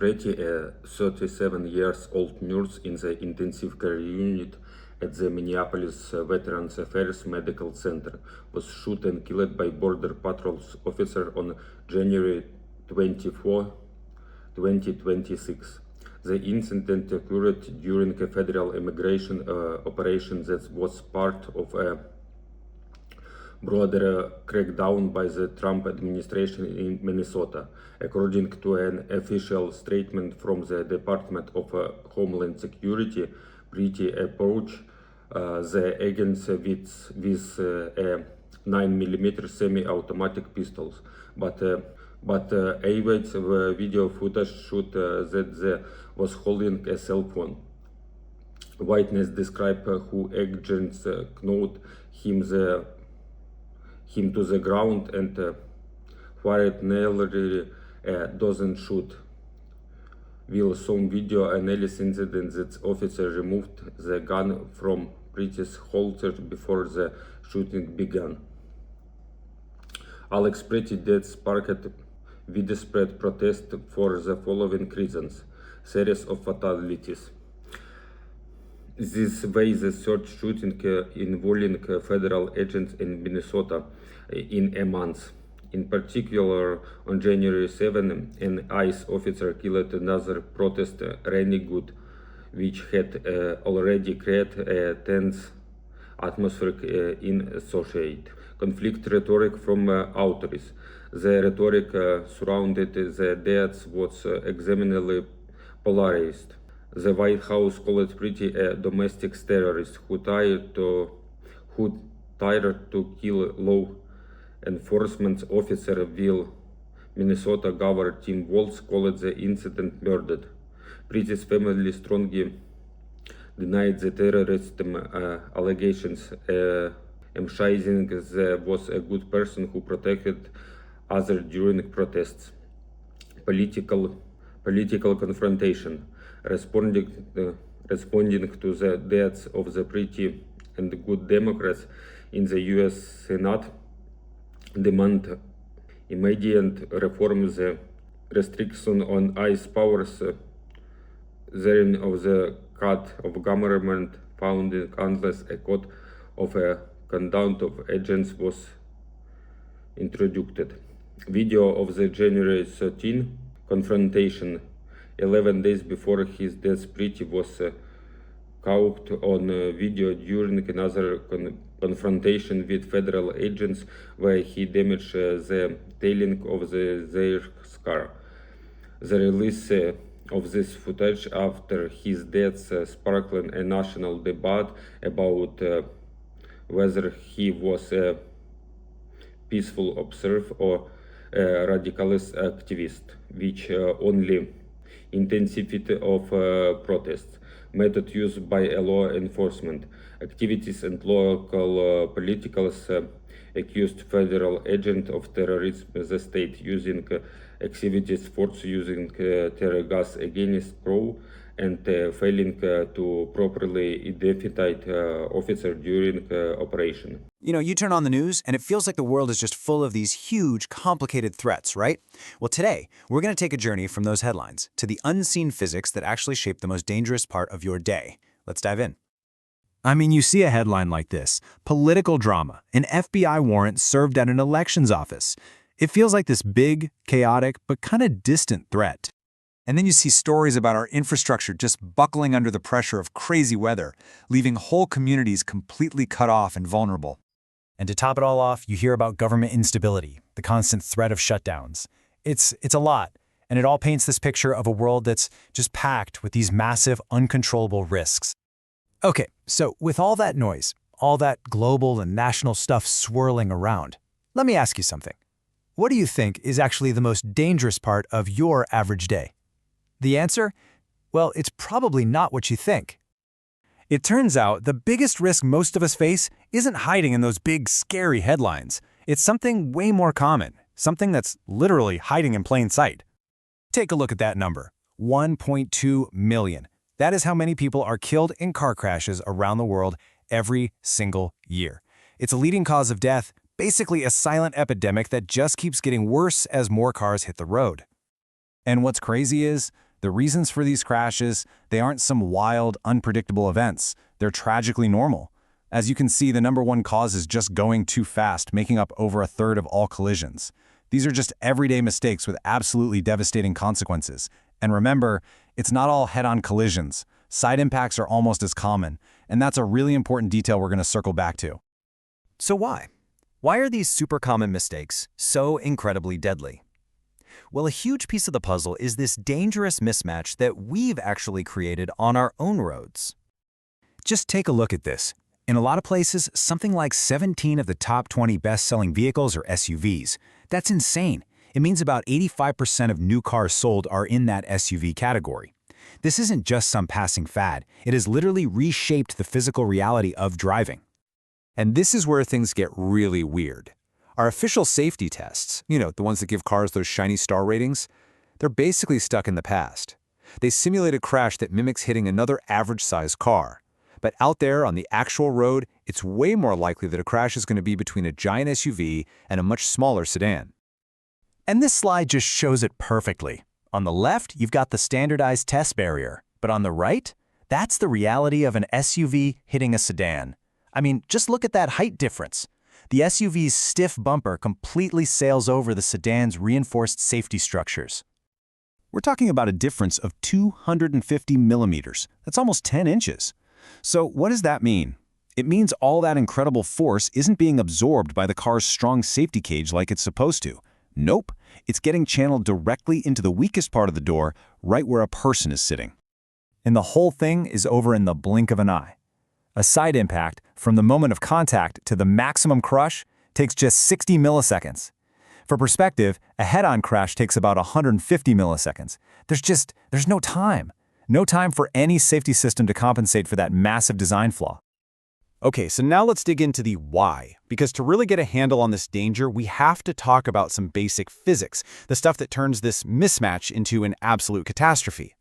Pretty, a 37 years old nurse in the intensive care unit at the Minneapolis Veterans Affairs Medical Center, was shot and killed by Border Patrol's officer on January 24, 2026. The incident occurred during a federal immigration operation that was part of a broader crackdown by the Trump administration in Minnesota. According to an official statement from the Department of Homeland Security, Pretty approached the agents with a 9mm semi-automatic pistols, but Await's video footage showed that they was holding a cell phone. Witness described who agents knocked him to the ground and fired nearly a dozen shots. Will some video analysis incident that officer removed the gun from Pretty's holster before the shooting began. Alex Pretty death sparked widespread protest for the following reasons: series of fatalities. This way, the third shooting involving federal agents in Minnesota in a month. In particular, on January 7, an ICE officer killed another protest Randy Good, which had already created a tense atmosphere in associated conflict rhetoric from authorities. The rhetoric surrounded the deaths was exceedingly polarized. The White House called Pretty a domestic terrorist who tried to kill law enforcement officer. Will Minnesota Governor Tim Walz called the incident murdered. Pretty's family strongly denied the terrorist allegations, emphasizing that was a good person who protected others during protests. Political confrontation. Responding to the deaths of the Pretty and Good, Democrats in the U.S. Senate demand immediate reform, the restriction on ICE powers, therein of the cut of government funding unless a code of conduct of agents was introduced. Video of the January 13 confrontation. 11 days before his death, Pretty was caught on video during another confrontation with federal agents where he damaged the tailing of their car. The release of this footage after his death sparked a national debate about whether he was a peaceful observer or a radicalist activist, which only intensity of protests, method used by law enforcement activities and local politicals accused federal agent of terrorism. The state using activities force using tear gas against crew and failing to properly identify officer during operation. You know, you turn on the news and it feels like the world is just full of these huge, complicated threats, right? Well, today, we're going to take a journey from those headlines to the unseen physics that actually shape the most dangerous part of your day. Let's dive in. I mean, you see a headline like this: political drama, an FBI warrant served at an elections office. It feels like this big, chaotic, but kind of distant threat. And then you see stories about our infrastructure just buckling under the pressure of crazy weather, leaving whole communities completely cut off and vulnerable. And to top it all off, you hear about government instability, the constant threat of shutdowns. It's a lot, and it all paints this picture of a world that's just packed with these massive, uncontrollable risks. Okay, so with all that noise, all that global and national stuff swirling around, let me ask you something. What do you think is actually the most dangerous part of your average day? The answer? Well, it's probably not what you think. It turns out the biggest risk most of us face isn't hiding in those big, scary headlines. It's something way more common, something that's literally hiding in plain sight. Take a look at that number, 1.2 million. That is how many people are killed in car crashes around the world every single year. It's a leading cause of death, basically a silent epidemic that just keeps getting worse as more cars hit the road. And what's crazy is, The reasons for these crashes, they aren't some wild, unpredictable events. They're tragically normal. As you can see, the number one cause is just going too fast, making up over a third of all collisions. These are just everyday mistakes with absolutely devastating consequences. And remember, it's not all head-on collisions. Side impacts are almost as common, and that's a really important detail we're going to circle back to. So why? Why are these super common mistakes so incredibly deadly? Well, a huge piece of the puzzle is this dangerous mismatch that we've actually created on our own roads. Just take a look at this. In a lot of places, something like 17 of the top 20 best-selling vehicles are SUVs. That's insane. It means about 85% of new cars sold are in that SUV category. This isn't just some passing fad. It has literally reshaped the physical reality of driving. And this is where things get really weird. Our official safety tests, the ones that give cars those shiny star ratings, they're basically stuck in the past. They simulate a crash that mimics hitting another average-sized car. But out there on the actual road, it's way more likely that a crash is going to be between a giant SUV and a much smaller sedan. And this slide just shows it perfectly. On the left, you've got the standardized test barrier. But on the right, that's the reality of an SUV hitting a sedan. I mean, just look at that height difference. The SUV's stiff bumper completely sails over the sedan's reinforced safety structures. We're talking about a difference of 250 millimeters. That's almost 10 inches. So what does that mean? It means all that incredible force isn't being absorbed by the car's strong safety cage like it's supposed to. Nope, it's getting channeled directly into the weakest part of the door, right where a person is sitting. And the whole thing is over in the blink of an eye. A side impact, from the moment of contact to the maximum crush, takes just 60 milliseconds. For perspective, a head-on crash takes about 150 milliseconds. There's no time. No time for any safety system to compensate for that massive design flaw. Okay, so now let's dig into the why, because to really get a handle on this danger, we have to talk about some basic physics, the stuff that turns this mismatch into an absolute catastrophe.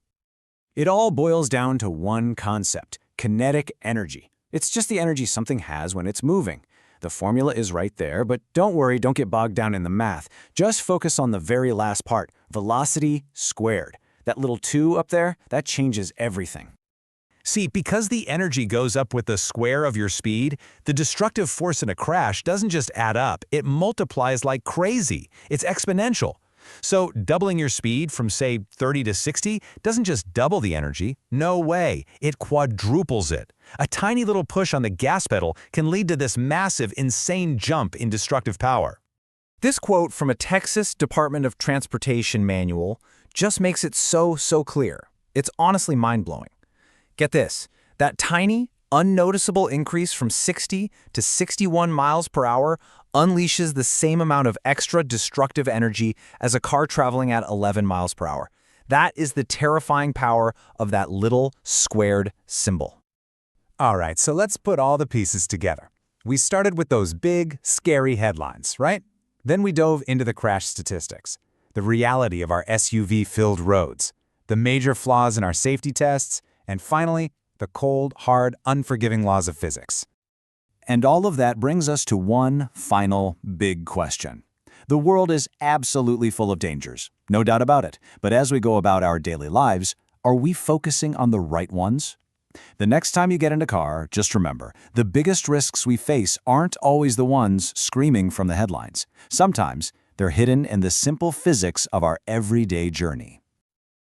It all boils down to one concept: kinetic energy. It's just the energy something has when it's moving. The formula is right there, but don't worry, don't get bogged down in the math. Just focus on the very last part: velocity squared. That little 2 up there, that changes everything. See, because the energy goes up with the square of your speed, the destructive force in a crash doesn't just add up, it multiplies like crazy. It's exponential. So doubling your speed from, say, 30 to 60 doesn't just double the energy. No way. It quadruples it. A tiny little push on the gas pedal can lead to this massive, insane jump in destructive power. This quote from a Texas Department of Transportation manual just makes it so clear. It's honestly mind-blowing. Get this, that tiny, unnoticeable increase from 60 to 61 miles per hour unleashes the same amount of extra destructive energy as a car traveling at 11 miles per hour. That is the terrifying power of that little squared symbol. All right, so let's put all the pieces together. We started with those big, scary headlines, right? Then we dove into the crash statistics, the reality of our SUV-filled roads, the major flaws in our safety tests, and finally, the cold, hard, unforgiving laws of physics. And all of that brings us to one final big question. The world is absolutely full of dangers, no doubt about it. But as we go about our daily lives, are we focusing on the right ones? The next time you get in a car, just remember, the biggest risks we face aren't always the ones screaming from the headlines. Sometimes they're hidden in the simple physics of our everyday journey.